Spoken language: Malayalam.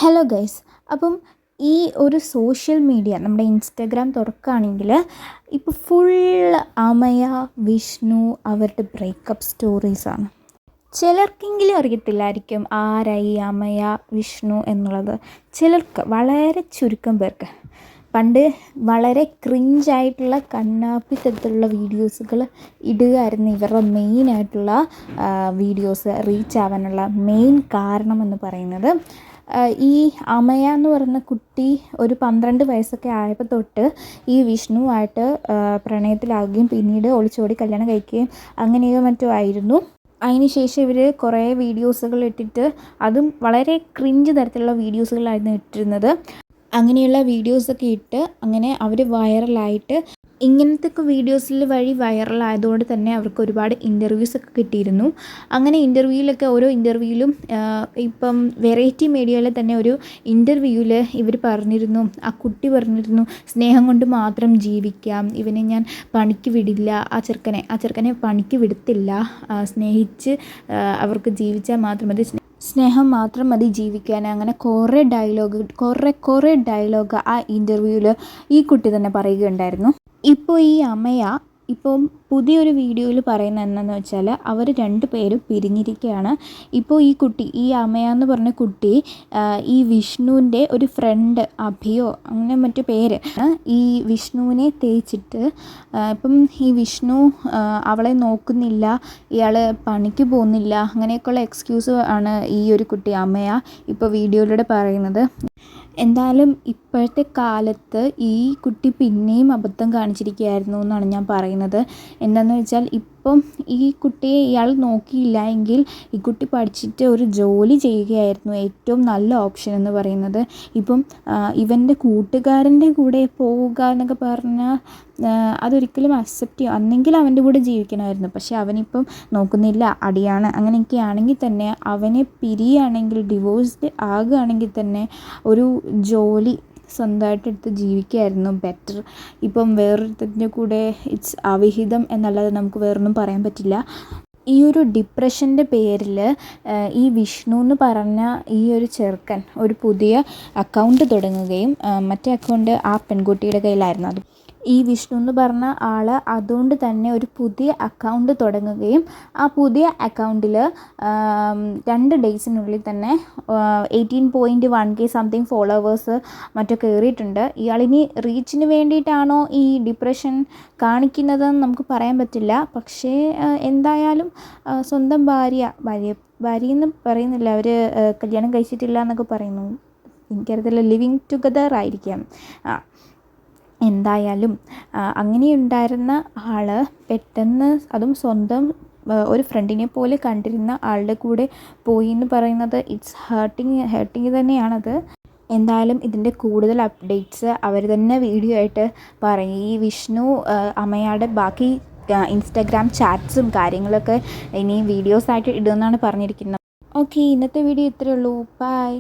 Hello guys. അപ്പം ഈ ഒരു സോഷ്യൽ മീഡിയ നമ്മുടെ ഇൻസ്റ്റഗ്രാം തുറക്കുകയാണെങ്കിൽ ഇപ്പോൾ ഫുൾ അമയ, വിഷ്ണു അവരുടെ ബ്രേക്കപ്പ് സ്റ്റോറീസാണ്. ചിലർക്കെങ്കിലും അറിയത്തില്ലായിരിക്കും ആരായി അമയ, വിഷ്ണു എന്നുള്ളത്. ചിലർക്ക്, വളരെ ചുരുക്കം പേർക്ക്. പണ്ട് വളരെ ക്രിഞ്ചായിട്ടുള്ള കണ്ണാപ്പി തരത്തിലുള്ള വീഡിയോസുകൾ ഇടുകയായിരുന്നു ഇവരുടെ മെയിനായിട്ടുള്ള വീഡിയോസ് റീച്ച് ആവാനുള്ള മെയിൻ കാരണം എന്ന് പറയുന്നത്. ഈ അമയ എന്ന് പറയുന്ന കുട്ടി ഒരു 12 വയസ്സൊക്കെ ആയപ്പോൾ തൊട്ട് ഈ വിഷ്ണുവായിട്ട് പ്രണയത്തിലാവുകയും പിന്നീട് ഒളിച്ചോടി കല്യാണം കഴിക്കുകയും അങ്ങനെയോ മറ്റോ ആയിരുന്നു. അതിന് ശേഷം ഇവർ കുറേ വീഡിയോസുകൾ ഇട്ടിട്ട്, അതും വളരെ ക്രിഞ്ച് തരത്തിലുള്ള വീഡിയോസുകളായിരുന്നു ഇട്ടിരുന്നത്. അങ്ങനെയുള്ള വീഡിയോസൊക്കെ ഇട്ട് അങ്ങനെ അവർ വൈറലായിട്ട്, ഇങ്ങനത്തെ വീഡിയോസിൽ വഴി വൈറലായതുകൊണ്ട് തന്നെ അവർക്ക് ഒരുപാട് ഇൻ്റർവ്യൂസൊക്കെ കിട്ടിയിരുന്നു. അങ്ങനെ ഓരോ ഇൻ്റർവ്യൂവിലും ഇപ്പം വെറൈറ്റി മീഡിയയിൽ തന്നെ ഒരു ഇൻ്റർവ്യൂവിൽ ഇവർ പറഞ്ഞിരുന്നു, ആ കുട്ടി പറഞ്ഞിരുന്നു, സ്നേഹം കൊണ്ട് മാത്രം ജീവിക്കാം, ഇവനെ ഞാൻ പണിക്ക് വിടില്ല, ആ ചെറുക്കനെ പണിക്ക് വിടത്തില്ല, സ്നേഹിച്ച് അവർക്ക് ജീവിച്ചാൽ മാത്രം മതി, സ്നേഹം മാത്രം മതി ജീവിക്കാൻ. അങ്ങനെ കുറേ ഡയലോഗ് ആ ഇൻ്റർവ്യൂവിൽ ഈ കുട്ടി തന്നെ പറയുകയുണ്ടായിരുന്നു. ഇപ്പോൾ ഈ അമയ ഇപ്പം പുതിയൊരു വീഡിയോയിൽ പറയുന്നത് എന്താണെന്ന് വെച്ചാൽ, അവർ 2 പേരും പിരിഞ്ഞിരിക്കുകയാണ്. ഇപ്പോൾ ഈ അമയ എന്ന് പറഞ്ഞ കുട്ടി ഈ വിഷ്ണുവിൻ്റെ ഒരു ഫ്രണ്ട് അഭിയോ അങ്ങനെ മറ്റു പേര്, ഈ വിഷ്ണുവിനെ തേച്ചിട്ട്, ഇപ്പം ഈ വിഷ്ണു അവളെ നോക്കുന്നില്ല, ഇയാൾ പണിക്ക് പോകുന്നില്ല, അങ്ങനെയൊക്കെയുള്ള എക്സ്ക്യൂസ് ആണ് ഈ ഒരു കുട്ടി അമയ ഇപ്പോൾ വീഡിയോയിലൂടെ പറയുന്നത്. എന്തായാലും ഇപ്പോഴത്തെ കാലത്ത് ഈ കുട്ടി പിന്നെയും അബദ്ധം കാണിച്ചിരിക്കുകയായിരുന്നു എന്നാണ് ഞാൻ പറയുന്നത്. എന്താണെന്ന് വെച്ചാൽ, ഇപ്പം ഈ കുട്ടിയെ ഇയാൾ നോക്കിയില്ല എങ്കിൽ ഈ കുട്ടി പഠിച്ചിട്ട് ഒരു ജോലി ചെയ്യുകയായിരുന്നു ഏറ്റവും നല്ല ഓപ്ഷൻ എന്ന് പറയുന്നത്. ഇപ്പം ഇവൻ്റെ കൂട്ടുകാരൻ്റെ കൂടെ പോവുക എന്നൊക്കെ പറഞ്ഞാൽ അതൊരിക്കലും അക്സെപ്റ്റ് ചെയ്യും. അന്നെങ്കിൽ അവൻ്റെ കൂടെ ജീവിക്കണമായിരുന്നു. പക്ഷേ അവനിപ്പം നോക്കുന്നില്ല, അടിയാണ്. അങ്ങനെയൊക്കെ ആണെങ്കിൽ തന്നെ അവനെ പിരിയുകയാണെങ്കിൽ, ഡിവോഴ്സ്ഡ് ആകുകയാണെങ്കിൽ തന്നെ ഒരു ജോലി സ്വന്തമായിട്ട് എടുത്ത് ജീവിക്കുകയായിരുന്നു ബെറ്റർ. ഇപ്പം വേറൊരുത്തൻ്റെ കൂടെ ഇറ്റ്സ് അവിഹിതം എന്നല്ലാതെ നമുക്ക് വേറൊന്നും പറയാൻ പറ്റില്ല. ഈ ഒരു ഡിപ്രഷൻ്റെ പേരിൽ ഈ വിഷ്ണു എന്ന് പറഞ്ഞ ഈ ഒരു ചെറുക്കൻ ഒരു പുതിയ അക്കൗണ്ട് തുടങ്ങുകയും മറ്റേ അക്കൗണ്ട് ആ പെൺകുട്ടിയുടെ കയ്യിലായിരുന്നു. അത് ഈ വിഷ്ണു എന്ന് പറഞ്ഞ ആൾ അതുകൊണ്ട് തന്നെ ഒരു പുതിയ അക്കൗണ്ട് തുടങ്ങുകയും ആ പുതിയ അക്കൗണ്ടിൽ 2 ഡേയ്സിനുള്ളിൽ തന്നെ 18.1K സംതിങ് ഫോളോവേഴ്സ് മറ്റോ കയറിയിട്ടുണ്ട്. ഇയാളിനി റീച്ചിന് വേണ്ടിയിട്ടാണോ ഈ ഡിപ്രഷൻ കാണിക്കുന്നതെന്ന് നമുക്ക് പറയാൻ പറ്റില്ല. പക്ഷേ എന്തായാലും സ്വന്തം ഭാര്യയെന്ന് പറയുന്നില്ല, അവർ കല്യാണം കഴിച്ചിട്ടില്ല എന്നൊക്കെ പറയുന്നു. എനിക്കറിയത്തില്ല, ലിവിങ് ടുഗദർ ആയിരിക്കാം. എന്തായാലും അങ്ങനെയുണ്ടായിരുന്ന ആൾ പെട്ടെന്ന്, അതും സ്വന്തം ഒരു ഫ്രണ്ടിനെ പോലെ കണ്ടിരുന്ന ആളുടെ കൂടെ പോയി എന്ന് പറയുന്നത് ഇറ്റ്സ് ഹേർട്ടിങ് തന്നെയാണത്. എന്തായാലും ഇതിൻ്റെ കൂടുതൽ അപ്ഡേറ്റ്സ് അവർ തന്നെ വീഡിയോ ആയിട്ട് പറയും. ഈ വിഷ്ണു അമയയുടെ ബാക്കി ഇൻസ്റ്റാഗ്രാം ചാറ്റ്സും കാര്യങ്ങളൊക്കെ ഇനി വീഡിയോസായിട്ട് ഇടുമെന്നാണ് പറഞ്ഞിരിക്കുന്നത്. ഓക്കെ, ഇന്നത്തെ വീഡിയോ ഇത്രയേ ഉള്ളൂ. ബൈ.